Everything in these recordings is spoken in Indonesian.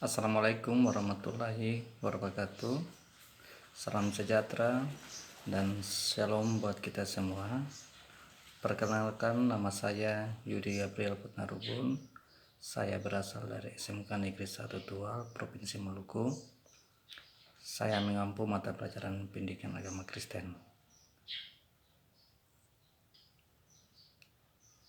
Assalamualaikum warahmatullahi wabarakatuh. Salam sejahtera dan shalom buat kita semua. Perkenalkan, nama saya Yudi Gabriel Putnarubun. Saya berasal dari SMK Negeri 1 Tual, Provinsi Maluku. Saya mengampu mata pelajaran pendidikan agama Kristen.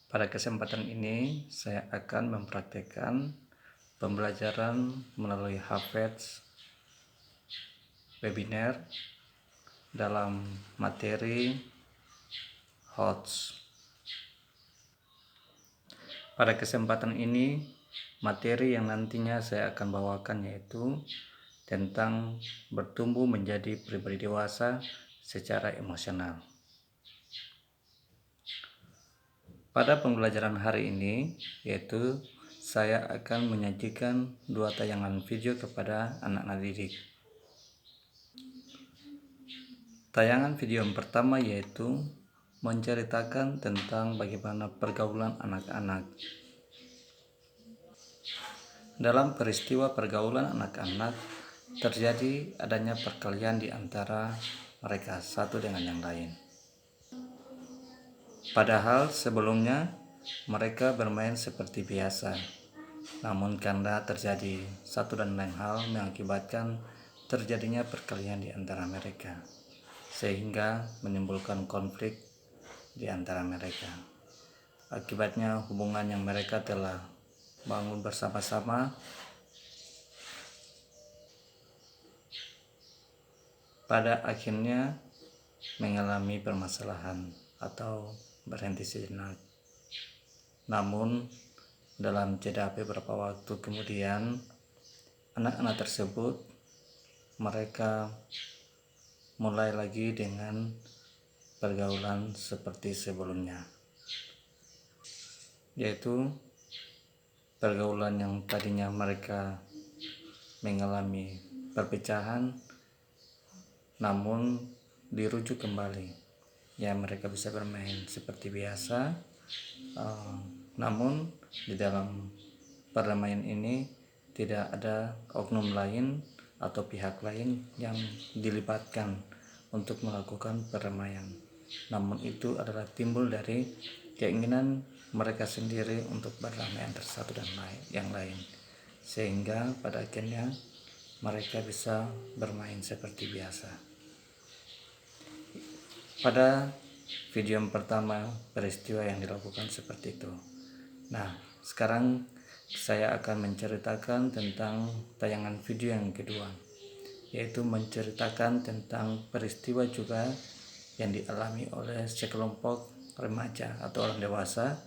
Pada kesempatan ini saya akan mempraktekkan pembelajaran melalui Hafedz webinar dalam materi HOTS. Pada kesempatan ini, materi yang nantinya saya akan bawakan yaitu tentang bertumbuh menjadi pribadi dewasa secara emosional. Pada pembelajaran hari ini, yaitu saya akan menyajikan 2 tayangan video kepada anak-anak didik. Tayangan video yang pertama yaitu menceritakan tentang bagaimana pergaulan anak-anak. Dalam peristiwa pergaulan anak-anak, terjadi adanya perkelahian di antara mereka satu dengan yang lain. Padahal sebelumnya mereka bermain seperti biasa. Namun karena terjadi satu dan lain hal mengakibatkan terjadinya perkelahian di antara mereka, sehingga menimbulkan konflik di antara mereka. Akibatnya hubungan yang mereka telah bangun bersama-sama pada akhirnya mengalami permasalahan atau berhenti sejenak. Namun dalam jeda beberapa waktu kemudian, anak-anak tersebut mereka mulai lagi dengan pergaulan seperti sebelumnya, yaitu pergaulan yang tadinya mereka mengalami perpecahan, namun dirujuk kembali. Ya, mereka bisa bermain seperti biasa, namun di dalam perdamaian ini tidak ada oknum lain atau pihak lain yang dilibatkan untuk melakukan perdamaian. Namun itu adalah timbul dari keinginan mereka sendiri untuk berdamai antara satu dan yang lain, sehingga pada akhirnya mereka bisa bermain seperti biasa. Pada video yang pertama, peristiwa yang dilakukan seperti itu. Nah, sekarang saya akan menceritakan tentang tayangan video yang kedua, yaitu menceritakan tentang peristiwa juga yang dialami oleh sekelompok remaja atau orang dewasa,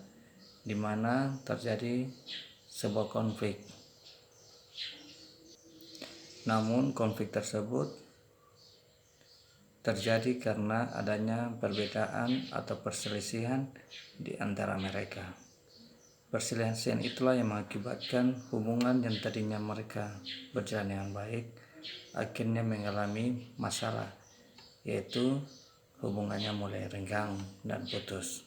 di mana terjadi sebuah konflik. Namun konflik tersebut terjadi karena adanya perbedaan atau perselisihan di antara mereka. Perselisihan itulah yang mengakibatkan hubungan yang tadinya mereka berjalan dengan baik akhirnya mengalami masalah, yaitu hubungannya mulai renggang dan putus,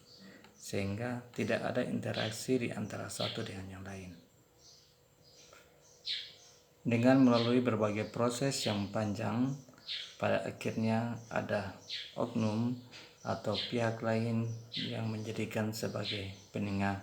sehingga tidak ada interaksi di antara satu dengan yang lain. Dengan melalui berbagai proses yang panjang, pada akhirnya ada oknum atau pihak lain yang menjadikan sebagai penengah.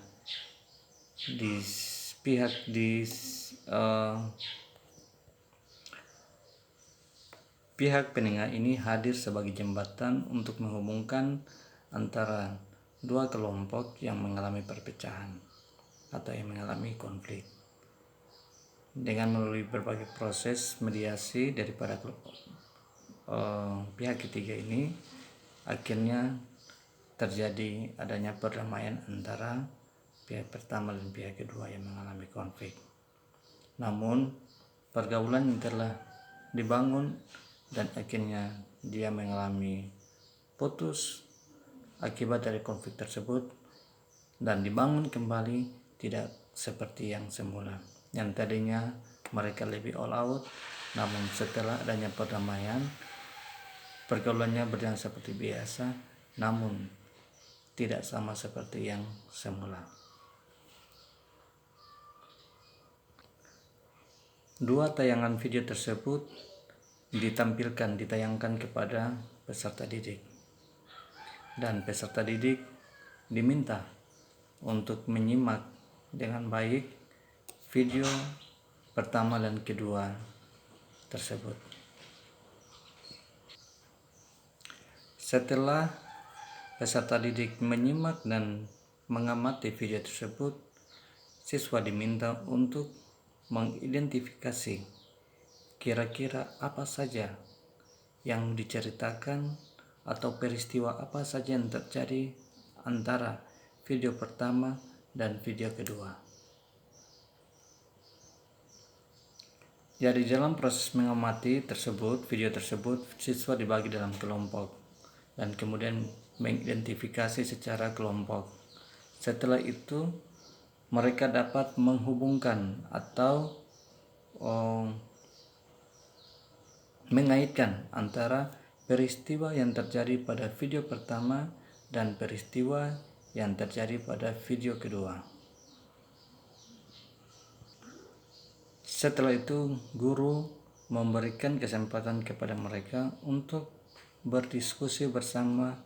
Pihak penengah ini hadir sebagai jembatan untuk menghubungkan antara dua kelompok yang mengalami perpecahan atau yang mengalami konflik. Dengan melalui berbagai proses mediasi daripada pihak ketiga ini, akhirnya terjadi adanya perdamaian antara pihak pertama dan pihak kedua yang mengalami konflik. Namun pergaulan yang telah dibangun dan akhirnya dia mengalami putus akibat dari konflik tersebut, dan dibangun kembali tidak seperti yang semula. Yang tadinya mereka lebih all out, namun setelah adanya perdamaian, pergaulannya berjalan seperti biasa, namun tidak sama seperti yang semula. Dua tayangan video tersebut ditayangkan kepada peserta didik, dan peserta didik diminta untuk menyimak dengan baik video pertama dan kedua tersebut. Setelah peserta didik menyimak dan mengamati video tersebut, siswa diminta untuk mengidentifikasi kira-kira apa saja yang diceritakan atau peristiwa apa saja yang terjadi antara video pertama dan video kedua. Jadi dalam proses mengamati video tersebut, siswa dibagi dalam kelompok dan kemudian mengidentifikasi secara kelompok. Setelah itu mereka dapat menghubungkan atau mengaitkan antara peristiwa yang terjadi pada video pertama dan peristiwa yang terjadi pada video kedua. Setelah itu guru memberikan kesempatan kepada mereka untuk berdiskusi bersama,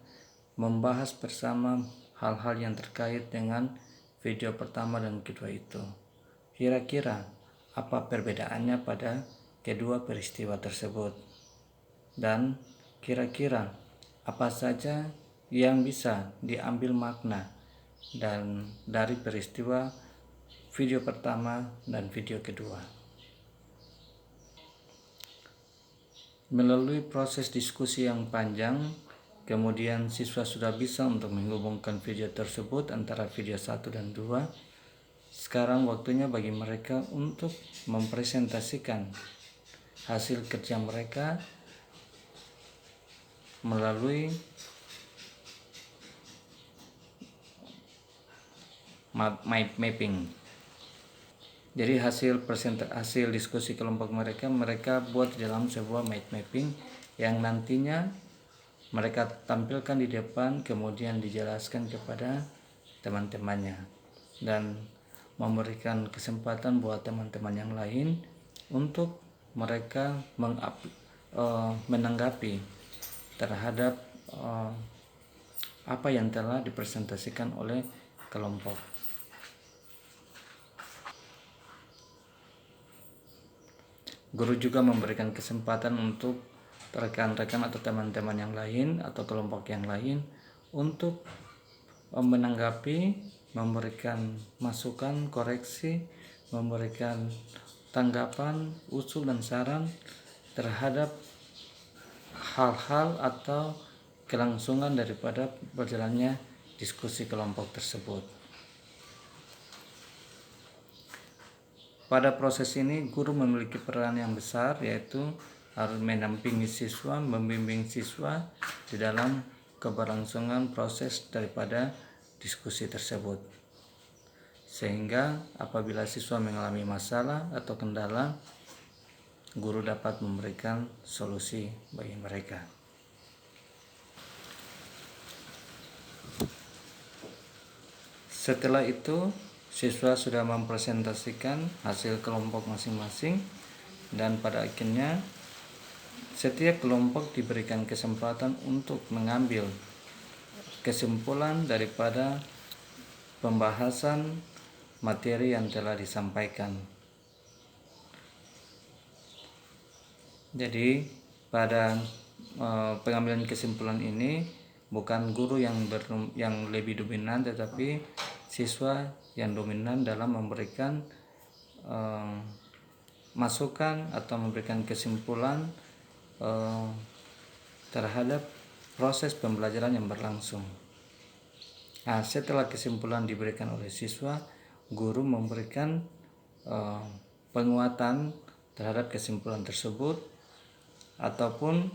membahas bersama hal-hal yang terkait dengan video pertama dan kedua itu. Kira-kira apa perbedaannya pada kedua peristiwa tersebut, dan kira-kira apa saja yang bisa diambil makna dan dari peristiwa video pertama dan video kedua. Melalui proses diskusi yang panjang, kemudian siswa sudah bisa untuk menghubungkan video tersebut antara video 1 dan 2. Sekarang waktunya bagi mereka untuk mempresentasikan hasil kerja mereka melalui mind mapping. Jadi hasil diskusi kelompok mereka buat di dalam sebuah mind mapping yang nantinya mereka tampilkan di depan, kemudian dijelaskan kepada teman-temannya dan memberikan kesempatan buat teman-teman yang lain untuk mereka menanggapi terhadap apa yang telah dipresentasikan oleh kelompok. Guru juga memberikan kesempatan untuk rekan-rekan atau teman-teman yang lain atau kelompok yang lain untuk menanggapi, memberikan masukan, koreksi, memberikan tanggapan, usul dan saran terhadap hal-hal atau kelangsungan daripada berjalannya diskusi kelompok tersebut. Pada proses ini guru memiliki peran yang besar, yaitu harus mendampingi siswa, membimbing siswa di dalam keberlangsungan proses daripada diskusi tersebut. Sehingga apabila siswa mengalami masalah atau kendala, guru dapat memberikan solusi bagi mereka. Setelah itu siswa sudah mempresentasikan hasil kelompok masing-masing, dan pada akhirnya setiap kelompok diberikan kesempatan untuk mengambil kesimpulan daripada pembahasan materi yang telah disampaikan. Jadi pada pengambilan kesimpulan ini bukan guru yang lebih dominan, tetapi siswa yang dominan dalam memberikan masukan atau memberikan kesimpulan terhadap proses pembelajaran yang berlangsung. Nah, setelah kesimpulan diberikan oleh siswa, guru memberikan penguatan terhadap kesimpulan tersebut ataupun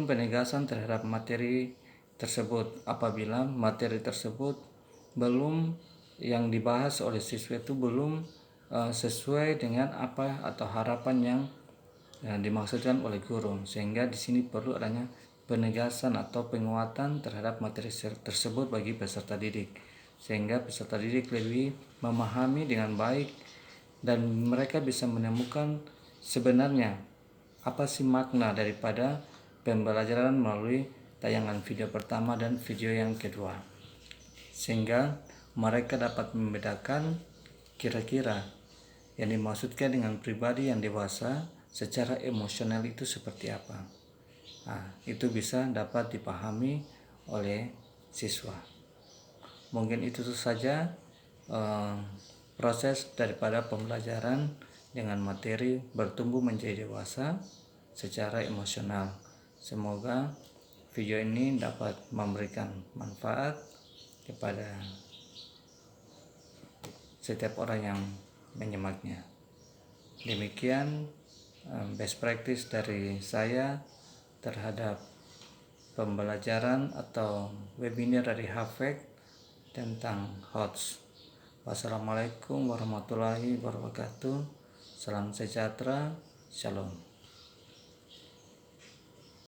penegasan terhadap materi tersebut apabila materi tersebut belum, yang dibahas oleh siswa itu belum sesuai dengan apa atau harapan yang dimaksudkan oleh guru, sehingga di sini perlu adanya penegasan atau penguatan terhadap materi tersebut bagi peserta didik, sehingga peserta didik lebih memahami dengan baik dan mereka bisa menemukan sebenarnya apa sih makna daripada pembelajaran melalui tayangan video pertama dan video yang kedua, sehingga mereka dapat membedakan kira-kira yang dimaksudkan dengan pribadi yang dewasa secara emosional itu seperti apa. Nah, itu bisa dapat dipahami oleh siswa. Mungkin itu saja proses daripada pembelajaran dengan materi bertumbuh menjadi dewasa secara emosional. Semoga video ini dapat memberikan manfaat kepada setiap orang yang menyimaknya. Demikian best practice dari saya terhadap pembelajaran atau webinar dari Hafek tentang HOTS. Wassalamualaikum warahmatullahi wabarakatuh. Salam sejahtera. Shalom.